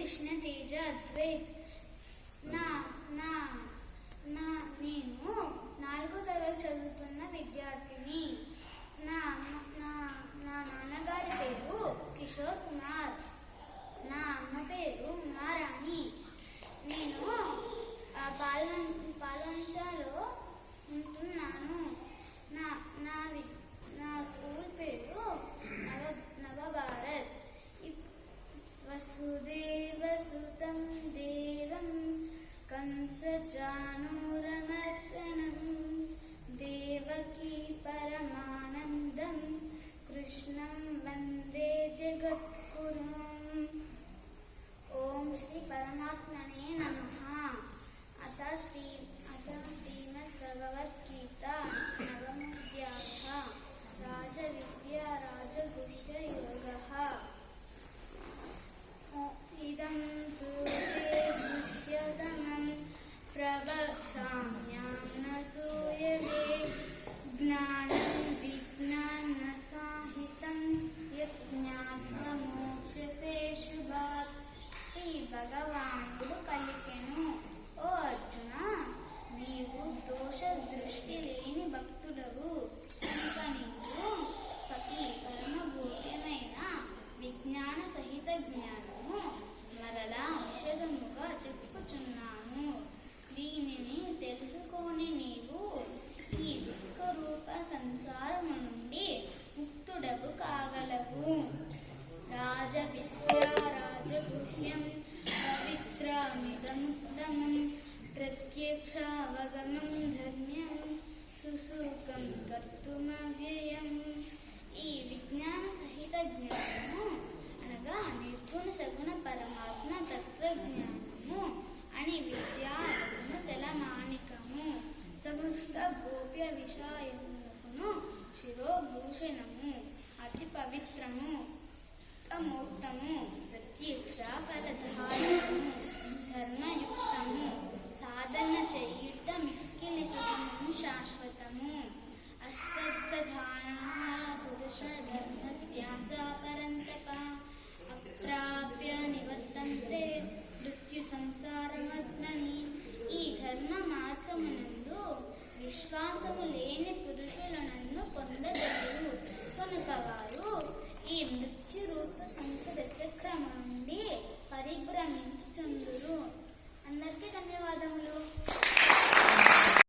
కృష్ణ తేజ ద్వే నేను 4వ తరగతి చదువుతున్న విద్యార్థిని. నా నాన్నగారి పేరు కిషోర్ కుమార్. నా అమ్మ పేరు ఉమారాణి. నేను పాల్వంచలో ఉంటున్నాను. నా స్కూల్ పేరు నవభారత్. వసుదేవసుతం దేవం కంసచానూరమర్దనం దేవకీ పరమానందం కృష్ణం వందే జగద్గురుం. ఓం శ్రీ పరమాత్మనే నమః. అథ శ్రీమద్భగవద్గీత నవమోऽధ్యాయः. రాజవిద్యా రాజగుహ్య యోగः. ఇదం తు తే గుహ్యతమం ప్రవక్ష్యామ్యనసూయతే జ్ఞానం విజ్ఞానసాహితం యత్ జ్ఞాత్వా మోక్ష్యసే శుభాత్. శ్రీ భగవానుడు పలికెను, ఓ అర్జున, నీవు దోష దృష్టి లేని భక్తుడవు కనుక నీవు ఈ పరమభూత్యమైన విజ్ఞాన సహిత జ్ఞానము మరలా ఔషధముగా చెప్పుచున్నాను. దీనిని తెలుసుకొని నీవు ఈ దుఃఖ రూప సంసారము నుండి ముక్తుడవు కాగలవు. రాజవిద్యా రాజగుహ్యం పవిత్రమిదముత్తమం ప్రత్యక్షావగమం ధర్మ్యం సుసుఖం కర్తుమవ్యయం. ఈ విజ్ఞాన సహిత జ్ఞానము అనగా నిర్గుణ సగుణ పరమాత్మ తత్వజ్ఞానము అని విద్యాను తెలమానికము. సమస్త గోప్య విషయములకును శిరోభూషణము, అతి పవిత్రము, ఉత్తమోత్తము, ప్రత్యక్ష పరధారము, ధర్మయుక్తము, సాధన చేయుట మిక్కిలి సుఖము శాశ్వతము. అశ్వత్థానా పురుష ధర్మస్యాస పరంతప అప్రాప్య నివర్తంతే మృత్యు సంసారమగ్నని. ఈ ధర్మ మార్గమునందు విశ్వాసము లేని పురుషులు నన్ను పొందగలరు కనుక వారు ఈ మృత్యు రూప సంసార చక్రము నుండి పరిభ్రమించుచుందురు. అందరికీ ధన్యవాదములు.